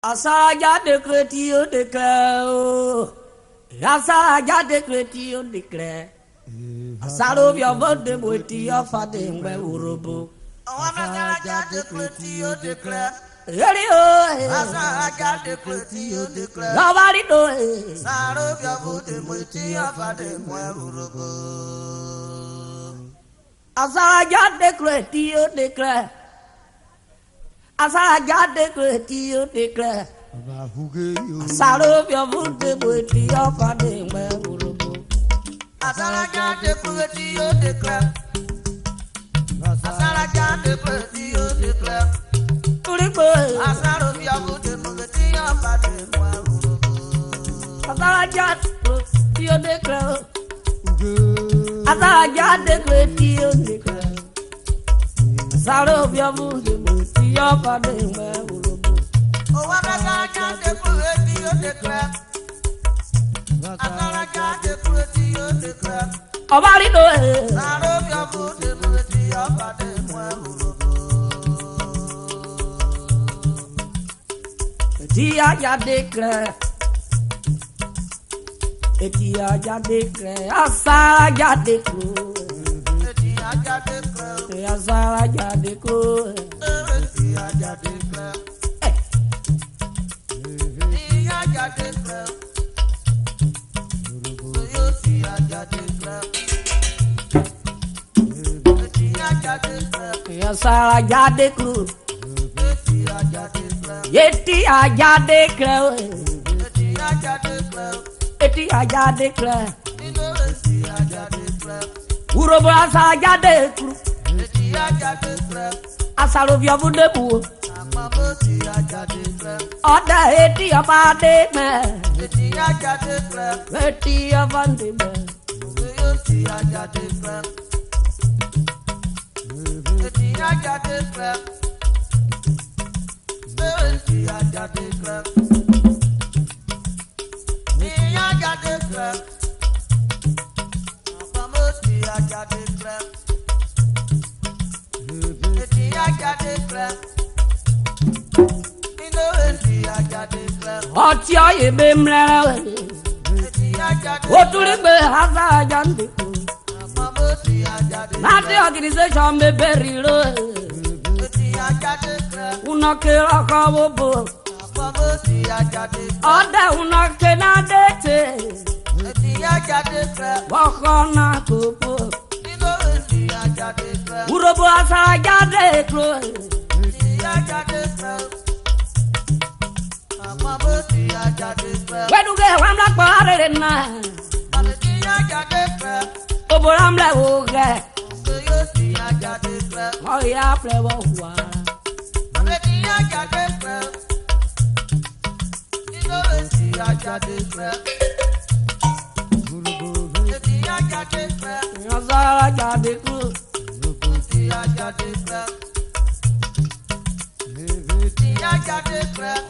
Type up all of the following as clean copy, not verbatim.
ADJADEKRE Dio déclare. ADJADEKRE Dio déclare. Asaro via vote boiti afade ngwe URHOBO. ADJADEKRE Dio déclare. ADJADEKRE Dio déclare. Nobody know. Asaro via vote boiti afade ngwe URHOBO. ADJADEKRE Dio déclare. ADJADEKRE Dio déclare. Asaro via vote boiti afade ngwe URHOBO. ADJADEKRE Dio déclare. ADJADEKRE Dio déclare. Asaro via vote boiti afade ngwe URHOBO. ADJADEKRE Dio déclare. ADJADEKRE Dio déclare. Asaro via vote boiti afade ngwe URHOBO. ADJADEKRE Dio déclare. ADJADEKRE Dio déclare. Nobody know. Asaro via vote boiti afade ngwe URHOBO. ADJADEKRE. ADJADEKRE. ADJADEKRE. ADJADEKRE. ADJADEKRE. ADJADEKRE. ADJADEKRE. URHOBO ADJADEKRE. Asaro via vote bu. Oda eti abade me. Eti abande me. Otia ye bemla. Otule be ADJADEKRE. Not the organization me berilo. Unakera kawobo. Oda unakena dete. Wakona kupo. URHOBO ADJADEKRE. When you get one black bar na. Oboram la oge. Oh ya play wa.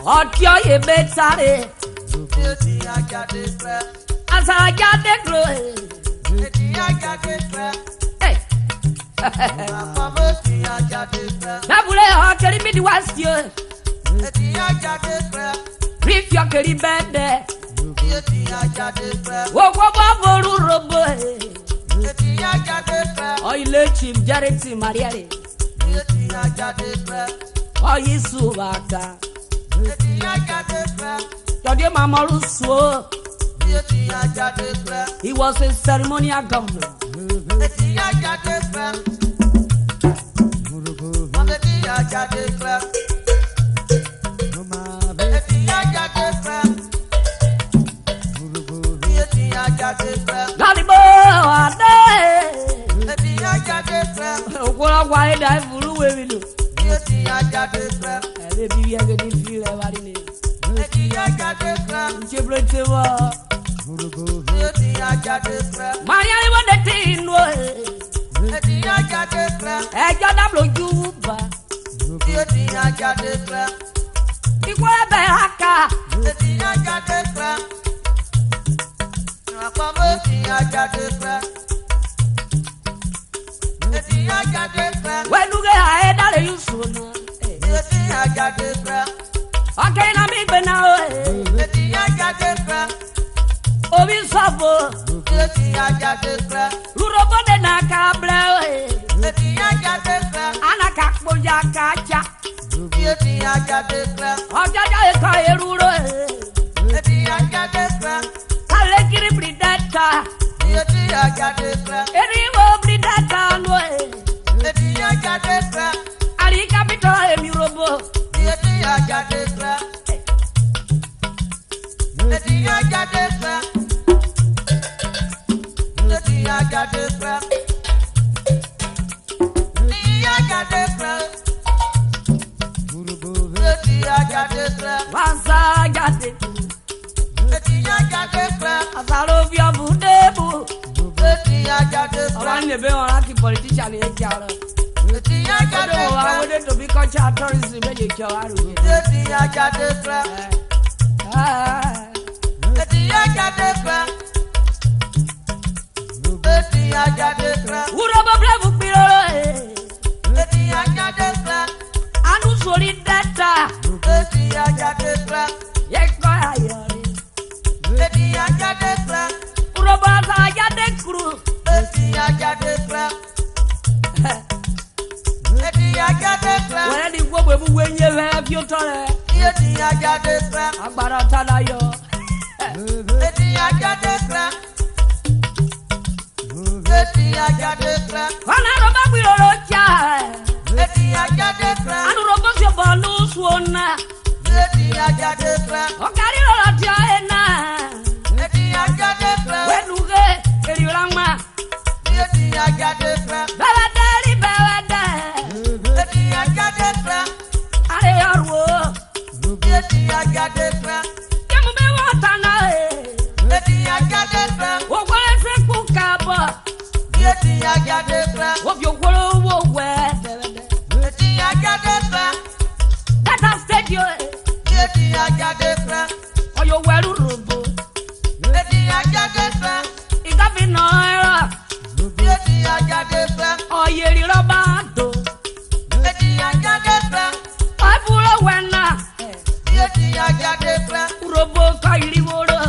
Otia ye betare. ADJADEKRE. Nabule hakeri midi wasio. Brief your keri bende. Woko baboru robo. Oile chim jareti mariale. Oyisu baka. Yode mamaru suo. He was a ceremonial governor. Mariani won the tin wo. Ejo da blojuba. ADJADEKRE. Ikwe be haka. ADJADEKRE. ADJADEKRE. When you get ahead, you soon. ADJADEKRE. Okay, na mi benao. Eti ADJADEKRE. Obi sabo. Eti ADJADEKRE. Urobo de na kabla. Eti ADJADEKRE. Anaka boja kacha. Eti ADJADEKRE. Ojaja eka eruro. Eti ADJADEKRE. Kale kiri bridata. Eti ADJADEKRE. Eriwo bridata no. Eti ADJADEKRE. Ali kapito emi urobo. Eti ADJADEKRE. Eti ADJADEKRE. Eti ADJADEKRE. Eti ADJADEKRE. Wasa gade. Eti ADJADEKRE. Asaro bi obudebu. Eti ADJADEKRE. Ola nebe ora ki politician e jaro. Eti Odo wa ADJADEKRE. wode to be culture tourism be je jawaru. Eti ADJADEKRE. Eti ADJADEKRE. Eti ADJADEKRE. Urobo brevu piroro. Eti ADJADEKRE. Anu sori data. Eti ADJADEKRE. Yeko ayori. Eti ADJADEKRE. Urobo sa ADJADEKRE. Eti ADJADEKRE. Eti ADJADEKRE. Wele di gbogbo ebu wenye we fiotore. Eti ADJADEKRE. Agbara talayo. Eti ADJADEKRE. Eti ADJADEKRE. Wana roba piroro cha. Eti ADJADEKRE. Anu robo se bonu suona. Eti ADJADEKRE. Okari roro tia ena. Eti ADJADEKRE. Wenuge eriolama. Eti ADJADEKRE. Bawederi bawede. Eti ADJADEKRE. Are yorwo. Eti ADJADEKRE. Kemu be wotana e. Eti ADJADEKRE. Okwere se ku kabo. Eti ADJADEKRE. Obyo kworo wo we. Eti ADJADEKRE. Data stadio. Eti ADJADEKRE. Oyo weru robo. Eti ADJADEKRE. Igafino era. Eti ADJADEKRE. Oyeri roba do. Eti ADJADEKRE. Afuro wena. Eti ADJADEKRE. Robo kairi woro.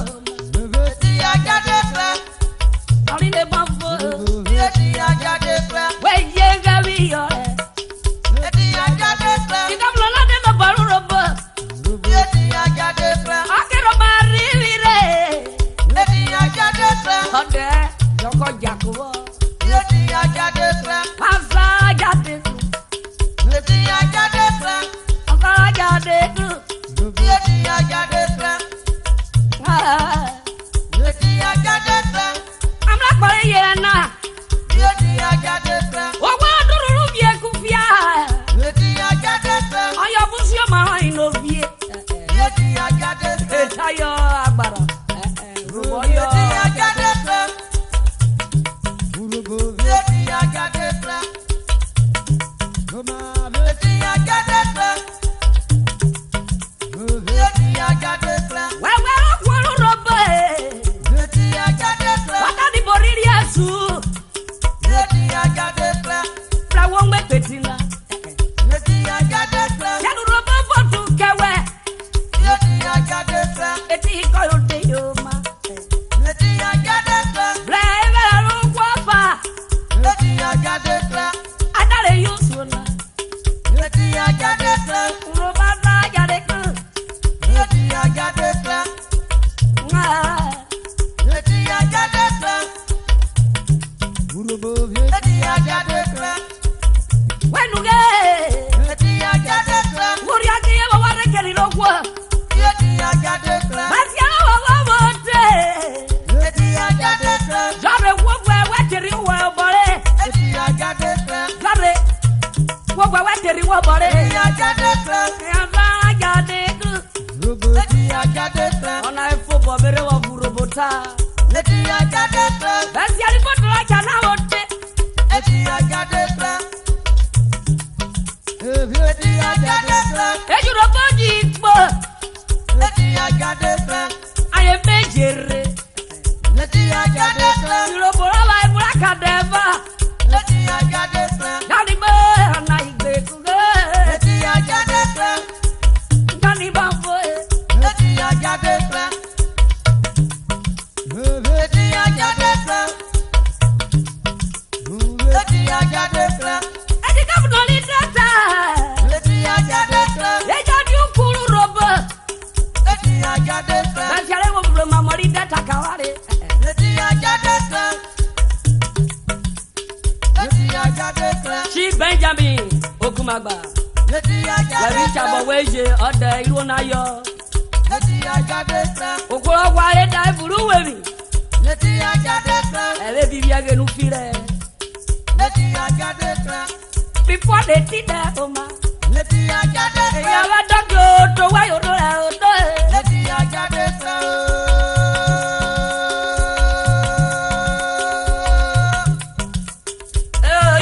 Eti ADJADEKRE. Ari ne bafo. Eti ADJADEKRE. We yenga wi yo. Eti ADJADEKRE. Igaflo la de no baru robo. Eti ADJADEKRE. Akero bari wire. Eti ADJADEKRE. Ode yoko jakubo. Eti ADJADEKRE. Asa jade. Eti ADJADEKRE. Asa jade. Eti ADJADEKRE. Eti ADJADEKRE. Amla pare yena. Eti ADJADEKRE. Owa dururu bie kufia. Eti ADJADEKRE. Ayo busio ma ino vie. Eti ADJADEKRE. Etayo agbara. Ruboyo. Eti ADJADEKRE. Eti ADJADEKRE. Eti ADJADEKRE. Eti ADJADEKRE. Wewe okworo robo. Eti ADJADEKRE. Waka di boriri asu. Eti ADJADEKRE. Fra wonwe petina. Eti ADJADEKRE. Yanu robo fotu kewe. Eti ADJADEKRE. Eti koyo de yoma. Eti ADJADEKRE. Breve rukwafa. Eti ADJADEKRE. Adare yusuna. Eti ADJADEKRE. Uroba sa ADJADEKRE. Eti ADJADEKRE. Eti ADJADEKRE. Eti ADJADEKRE. Wenuge. Eti ADJADEKRE. Uri akiye wa warekeri rokwa. Eti ADJADEKRE. Basiana wa wote. Eti ADJADEKRE. Jare wogwe weteri wa bore. Eti ADJADEKRE. Jare wogwe weteri wa bore. Eti ADJADEKRE. Asa ADJADEKRE. Eti ADJADEKRE. Ona efo bobere wa burobota. Eti ADJADEKRE. Basiani kotola chana wote. Eti ADJADEKRE. Eti ADJADEKRE. Ejuro boji ikpo. Eti ADJADEKRE. Aye mejere. Eti ADJADEKRE. Irobora wa ibura kadeva. Eti ADJADEKRE. Dani be ana igbe kuge. Eti ADJADEKRE. Dani bambo. Orumagba. Yabi chabo weje ode iru na yo. Okoro wa le dai buru webi. Ele bibi age nu fire. Before they did that, Oma. Ya wa dokyo to wa yo do la o do.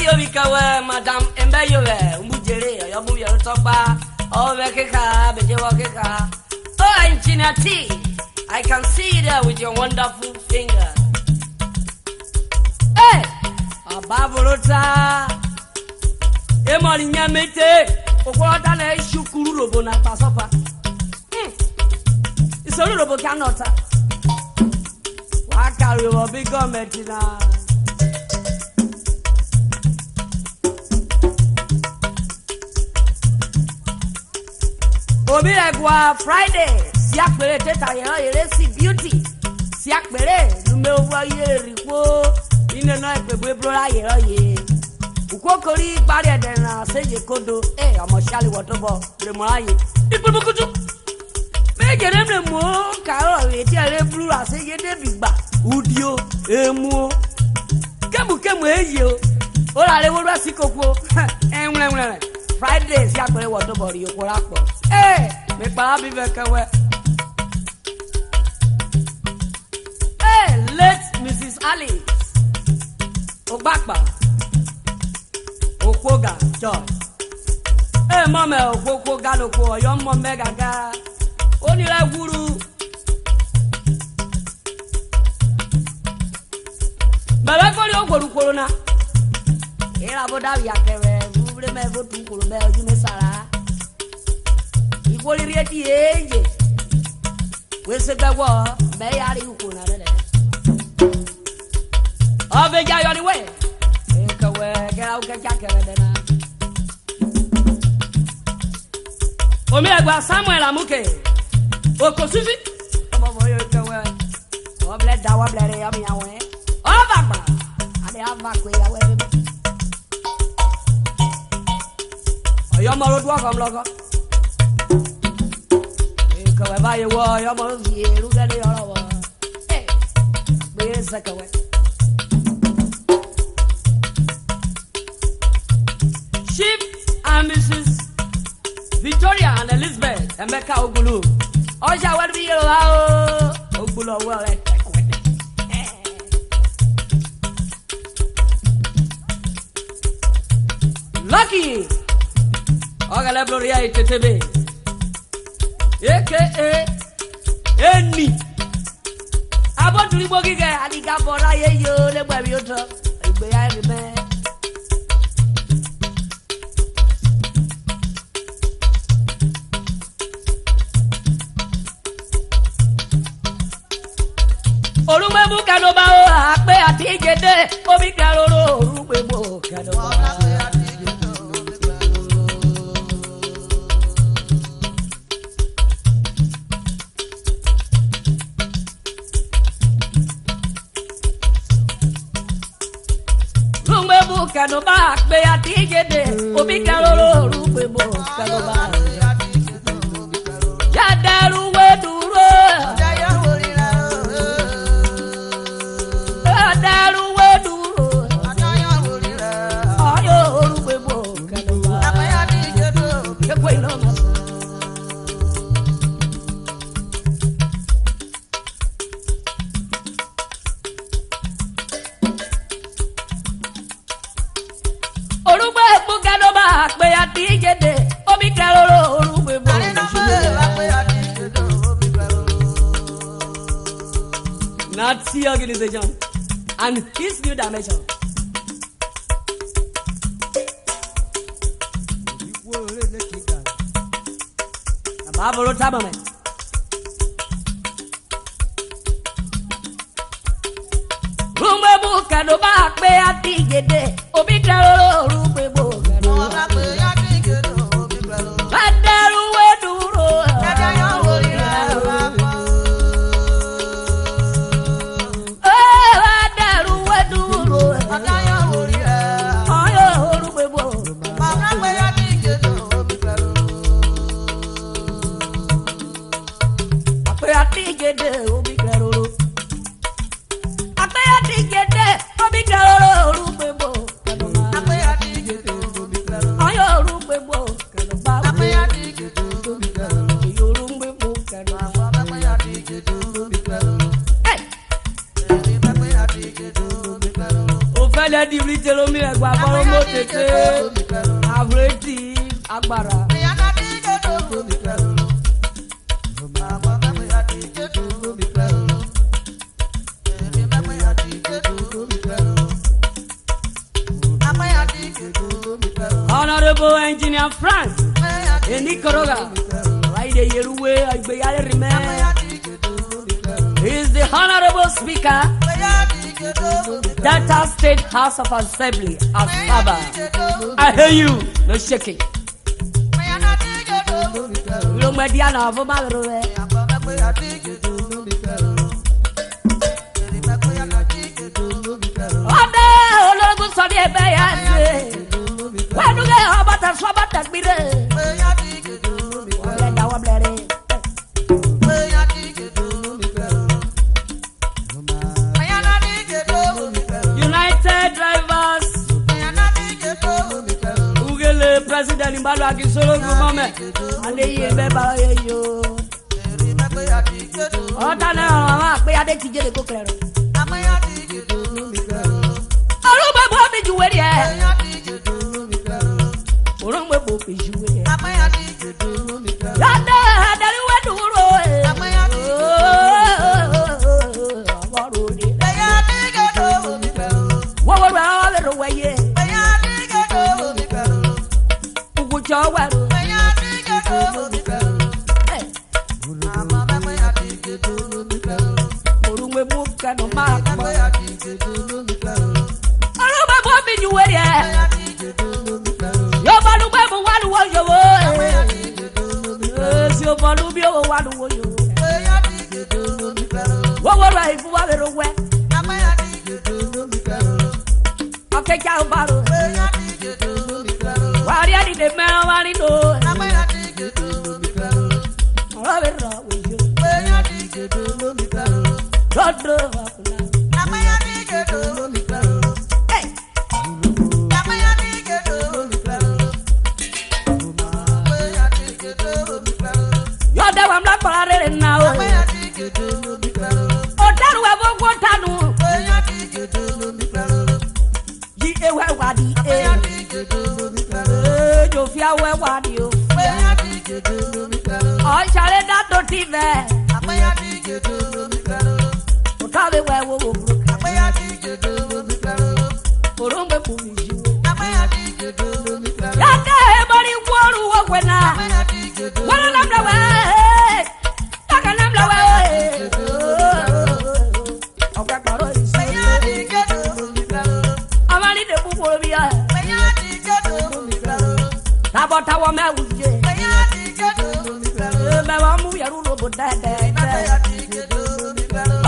Yo bikawe madam embe yo we mbujere yo bu yo tokpa o we keka beje wa keka. Oh, engineer T, I can see you there with your wonderful finger. Hey, abavolota. Emori nyamete, okwota na ishukuru robo na pasopa. Isoro robo kanota. Wa carry o big government na. Obi egwa Friday, si akpere teta yere si beauty. Si akpere nume owo ye ripo, ine no epegbe brora ye. Ukokori pari edena seje kodo, omo shali wotobo, remoraye. Ipubukutu. Mejere mremo ka o re ti are blue aseje de bigba. Udio, emu. Kemu eyi o. O la le wo si kokwo. Enwere. Friday si akpere wotobo ri okurapo. Me pa bi vekewe. Late Mrs. Alice Ogbakpa Okwoga George. Mama Okwoga no ko yo mo megaga. Onire guru. Baba ko ri ogboru corona. Era boda wi akere, bure me go tu kuru me oju me sara. Igoli reti eje. We se gbawo, me yari uko na de. Aveja yo ni we. Ka we ga o ka jakere de na. Omi agba Samuel Amuke. Okosufi. Omo boyo ka we. O ble da wa ble re ya mi awon. O bagba. Ade ava ko ya we. Oyo mo ro duo kom logo. Kawe ba ye wo yo mo vie ru ga ni oro wo. Be sa kawe. Chief and Mrs. Victoria and Elizabeth Emeka Ogulu. Oja wa bi yo ha o. Ogulu owo re tekwe. Lucky. Ogale Gloria itetebe. Eni aboduri bogi ge adiga bora ye yo le gba bi o to igbe ya ri me Oruma bu kano ba o ape ati gede obi karoro orugbe bo kano ba kano ba pe atijede obi karoro rugbe bo kano ba ya daru we duro ya worira daru we duro ya worira ayo rugbe bo kano ba apa atijede ke ko ino pe atijede obi karoro orugbe bo Nazi organization and his new dimension. Abavolo tabame. Rumbe buka do ba pe atijede obi karoro orugbe bo. ADJADEKRE obi kleroro. ADJADEKRE obi kleroro orubebo. ADJADEKRE obi kleroro. Ayo orubebo keleba. ADJADEKRE obi kleroro. Yorubebo keleba. ADJADEKRE obi kleroro. Ofele di ritelo mi egba foro mo tete. Avreti agbara. Honorable Engineer France, Nicaragua, right the Yeruwe, he is the Honorable Speaker, Delta State House of Assembly, Asaba. I hear you, no shaking. No mediana of a mother. Why do they have a swab at me? United Drivers, Google President in Balaki Solo Moment, and they remember you. Otana, we are the ADJADEKRE. Oruma Bobby Juweria. Oruma Bobby Juweria. Yada, that you went to what were all the way? Would you well? Oruma Book and Mark. Oruma Bobby Juweria. Your Balu Babu, what was your word? Your Balu Bio, what was your word? What were I for other way? Okay, cow bottle. Why did the man already know? Love it all with you. God drove up now. Hey! You're the one black parade now. Oh, that we won't know. Jofia we wadi o. Oh, chale da to tive. Okabe we wo wo. Orumbe kumiju. Yake bari woru wo kwena. Wala namla we. Taka namla we. Okwa paro isi. Amani de bubolo biya. About our marriage, me wa mu ya rulo bodade.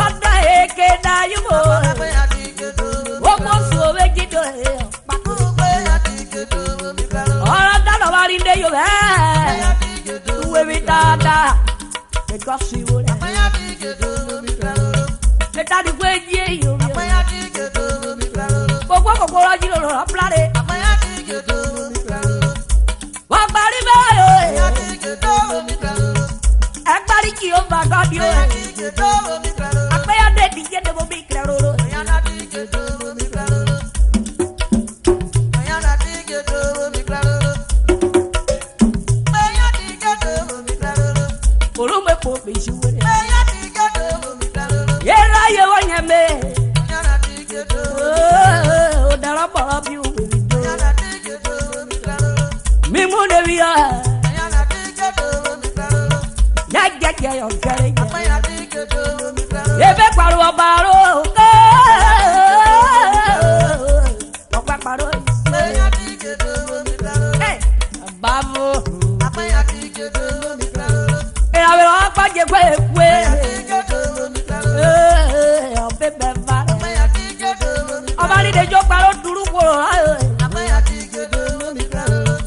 Ada eke da yubo. Omo so we gido e. Ora da no bari nde yo be. We we da. Because you would. Le da di we ye yo. Gbogbo kokoro ji lo ro plare. Everybody ki o ba God yo. ADJADEKRE obi kleroro. Oruma Bobby Juweria. Yera ye wonyame. Oh, dara baba bi o. Mimu de via. Yeah, you're very good. Ebe paro baro. Okwa paro. Hey, babu. E avero akwa je kwe. Obe beva. Obali de jo paro duru ko.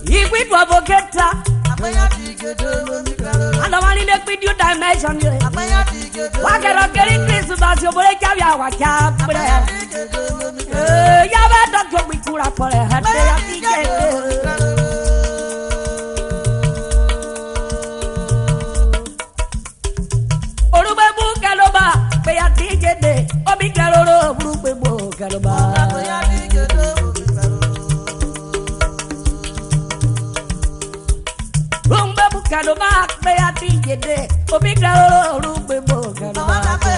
Igwi do avoketa. And I want to make video dimension. Wakero keri Christmas yo bole kya wa kya bre. Ya ba doctor we kura pore hande ya tije. Oruma bu kaloba be ya tije de. Obi kaloro bu be bu kaloba. Rumba bu kaloba be ya tije de. Obi kaloro bu be bu kaloba.